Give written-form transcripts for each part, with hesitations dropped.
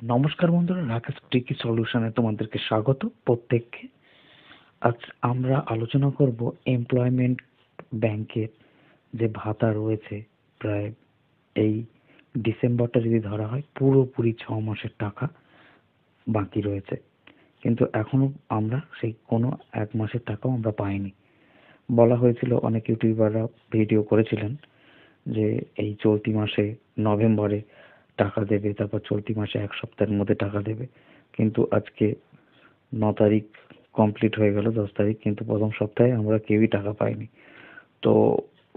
নমস্কার বন্ধুরা, রাকেশ টিকি সলিউশনে তোমাদেরকে স্বাগত প্রত্যেককে। আজ আমরা আলোচনা করব এমপ্লয়মেন্ট ব্যাংকের যে ভাতা রয়েছে। প্রায় এই ডিসেম্বরটা যদি ধরা হয়, পুরোপুরি 6 মাসের টাকা বাকি রয়েছে, কিন্তু এখনো আমরা সেই কোনো 1 মাসের টাকাও আমরা পাইনি। বলা হয়েছিল, অনেক ইউটিউবাররা ভিডিও করেছিলেন যে এই চলতি মাসে নভেম্বরে টাকা দেবে, তারপর চলতি মাসে 1 সপ্তাহের মধ্যে টাকা দেবে। কিন্তু আজকে 9 তারিখ কমপ্লিট হয়ে গেল, 10 তারিখ, কিন্তু প্রথম সপ্তাহে আমরা কেউই টাকা পাইনি। তো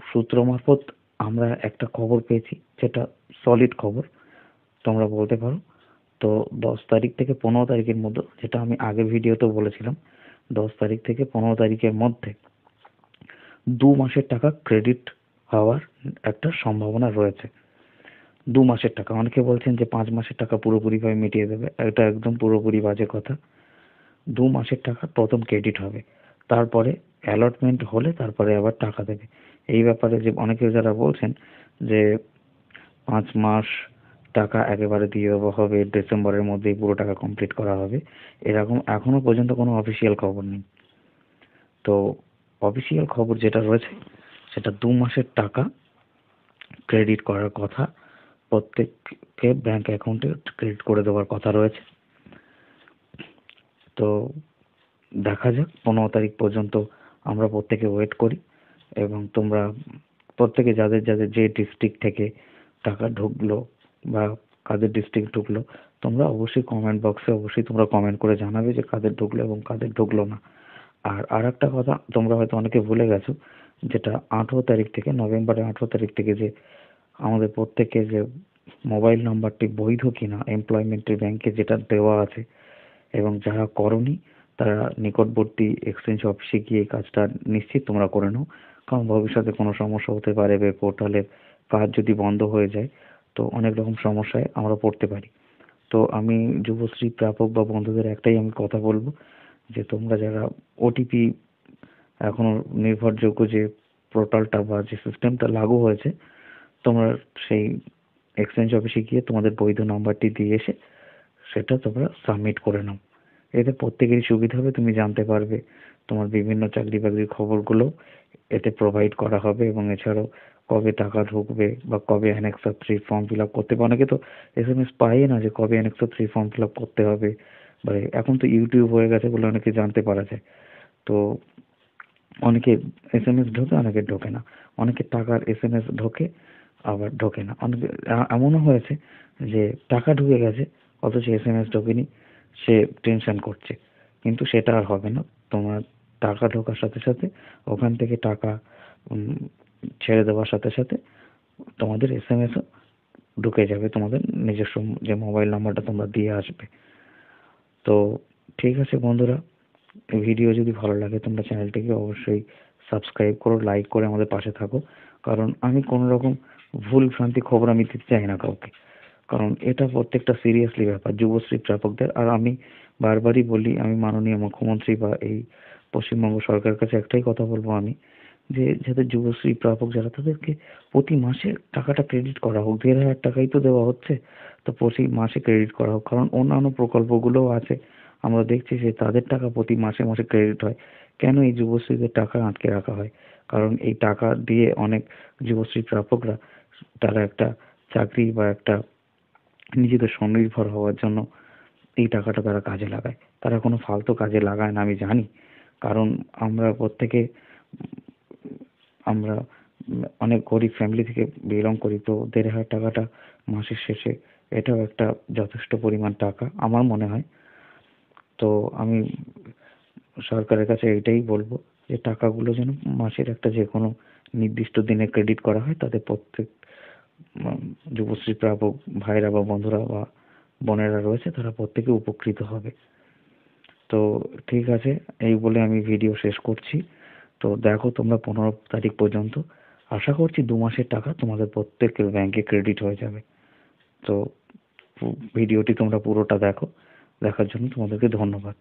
সূত্র মারফত আমরা একটা খবর পেয়েছি, যেটা সলিড খবর তোমরা বলতে পারো। তো 10 তারিখ থেকে 15 তারিখের মধ্যে, যেটা আমি আগের ভিডিওতে বলেছিলাম, 10 তারিখ থেকে 15 তারিখের মধ্যে 2 মাসের টাকা ক্রেডিট হওয়ার একটা সম্ভাবনা রয়েছে। 2 মাসের টাকা, অনেকে বলছেন যে 5 মাসের টাকা পুরোপুরিভাবে মিটিয়ে দেবে। এটা একদম পুরোপুরি বাজে কথা। 2 মাসের টাকা প্রথম ক্রেডিট হবে, তারপরে অ্যালটমেন্ট হলে তারপরে আবার টাকা দেবে। এই ব্যাপারে যে অনেকে যারা বলছেন যে 5 মাস টাকা একেবারে দিয়ে দেওয়া হবে, ডিসেম্বরের মধ্যেই পুরো টাকা কমপ্লিট করা হবে, এরকম এখনো পর্যন্ত কোনো অফিসিয়াল খবর নেই। তো অফিসিয়াল খবর যেটা রয়েছে, সেটা 2 মাসের টাকা ক্রেডিট করার কথা, প্রত্যেককে ব্যাংক অ্যাকাউন্টে ক্রেডিট করে দেওয়ার কথা রয়েছে। তো দেখা যাক, 15 তারিখ পর্যন্ত আমরা প্রত্যেকে ওয়েট করি। এবং তোমরা প্রত্যেকে যাদের যাদের যে ডিস্ট্রিক্ট থেকে টাকা ঢুকলো বা কাদের ডিস্ট্রিক্ট ঢুকলো, তোমরা অবশ্যই কমেন্ট বক্সে অবশ্যই তোমরা কমেন্ট করে জানাবে যে কাদের ঢুকলো এবং কাদের ঢুকলো না। আর একটা কথা তোমরা হয়তো অনেকে ভুলে গেছো, যেটা 18 তারিখ থেকে, নভেম্বরের 18 তারিখ থেকে যে আমাদের প্রত্যেকের যে মোবাইল নাম্বারটি বৈধ কিনা এমপ্লয়মেন্টের ব্যাংকে যেটা দেওয়া আছে, এবং যারা করনি তারা নিকটবর্তী এক্সচেঞ্জ অফিসে গিয়ে এই কাজটা নিশ্চিত তোমরা করে নাও। কারণ ভবিষ্যতে কোনো সমস্যা হতে পারে, বা পোর্টালের কাজ যদি বন্ধ হয়ে যায়, তো অনেক রকম সমস্যায় আমরা পড়তে পারি। তো আমি যুবশ্রী প্রাপক বা বন্ধুদের একটাই আমি কথা বলবো, যে তোমরা যারা ওটিপি, এখনো নির্ভরযোগ্য যে পোর্টালটা বা যে সিস্টেমটা লাগু হয়েছে, তোমরা সেই এক্সচেঞ্জ অফিসে গিয়ে তোমাদের বৈধ নাম্বারটি দিয়ে এসে সেটা তোমরা সাবমিট করে নাও। এতে প্রত্যেকেরই সুবিধা হবে, তুমি জানতে পারবে। তোমার বিভিন্ন চাকরি বাকরির খবরগুলো এতে প্রোভাইড করা হবে, এবং এছাড়াও কবে টাকা ঢুকবে বা কবে অ্যানেক্সার 3 ফর্ম ফিল আপ করতে হবে। অনেকে তো এসএমএস পাই না যে কবে অ্যানেক্সার 3 ফর্ম ফিল আপ করতে হবে। বা এখন তো ইউটিউব হয়ে গেছে বলে অনেকে জানতে পারা যায়। তো অনেকে এসএমএস ঢোকে, অনেকে ঢোকে না। অনেকে টাকার এসএমএস ঢোকে, আবার ঢোকে না। অনেকে এমনও হয়েছে যে টাকা ঢুকে গেছে অথচ এসএমএস ঢোকেনি, সে টেনশন করছে। কিন্তু সেটা আর হবে না। তোমার টাকা ঢোকার সাথে সাথে ওখান থেকে টাকা উম, ছেড়ে দেওয়ার সাথে সাথে তোমাদের এসএমএসও ঢুকে যাবে, তোমাদের নিজস্ব যে মোবাইল নাম্বারটা তোমরা দিয়ে আসবে। তো ঠিক আছে বন্ধুরা, এই ভিডিও যদি ভালো লাগে তোমরা চ্যানেলটিকে অবশ্যই সাবস্ক্রাইব করো, লাইক করে আমাদের পাশে থাকো। কারণ আমি কোনো রকম ভুল ভ্রান্তি খবর আমি দিতে চাই না কাউকে। কারণ এটা প্রত্যেকটা সিরিয়াসলি ব্যাপার যুবশ্রী প্রাপকদের। আর আমি বারবারই বলি, আমি মাননীয় মুখ্যমন্ত্রী বা এই পশ্চিমবঙ্গ সরকারের কাছে একটাই কথা বলবো আমি, যে যাদের যুবশ্রী প্রাপক যারা, তাদেরকে প্রতি মাসে টাকাটা ক্রেডিট করা হোক। 1,500 টাকাই তো দেওয়া হচ্ছে, তো প্রতি মাসে ক্রেডিট করা হোক। কারণ অন্যান্য প্রকল্পগুলোও আছে, আমরা দেখছি যে তাদের টাকা প্রতি মাসে মাসে ক্রেডিট হয়। কেন এই যুবশ্রীদের টাকা আটকে রাখা হয়? কারণ এই টাকা দিয়ে অনেক যুবশ্রী প্রাপকরা তারা একটা চাকরি বা একটা নিজেদের স্বনির্ভর হওয়ার জন্য এই টাকাটা তারা কাজে লাগায়। তারা কোনো ফালতু কাজে লাগায় না, আমি জানি। কারণ আমরা প্রত্যেকে আমরা অনেক গরিব ফ্যামিলি থেকে বিলং করি। তো 1,500 টাকাটা মাসের শেষে এটাও একটা যথেষ্ট পরিমাণ টাকা আমার মনে হয়। তো আমি সরকারের কাছে এটাই বলবো যে টাকাগুলো যেন মাসের একটা যে কোনো নির্দিষ্ট দিনে ক্রেডিট করা হয়, তাতে প্রত্যেক যুবশ্রী প্রাপক ভাইরা বা বন্ধুরা বা বোনেরা রয়েছে, তারা প্রত্যেকে উপকৃত হবে। তো ঠিক আছে, এই বলে আমি ভিডিও শেষ করছি। তো দেখো তোমরা 15 তারিখ পর্যন্ত, আশা করছি 2 মাসের টাকা তোমাদের প্রত্যেকের ব্যাংকে ক্রেডিট হয়ে যাবে। তো ভিডিওটি তোমরা পুরোটা দেখো, দেখার জন্য তোমাদেরকে ধন্যবাদ।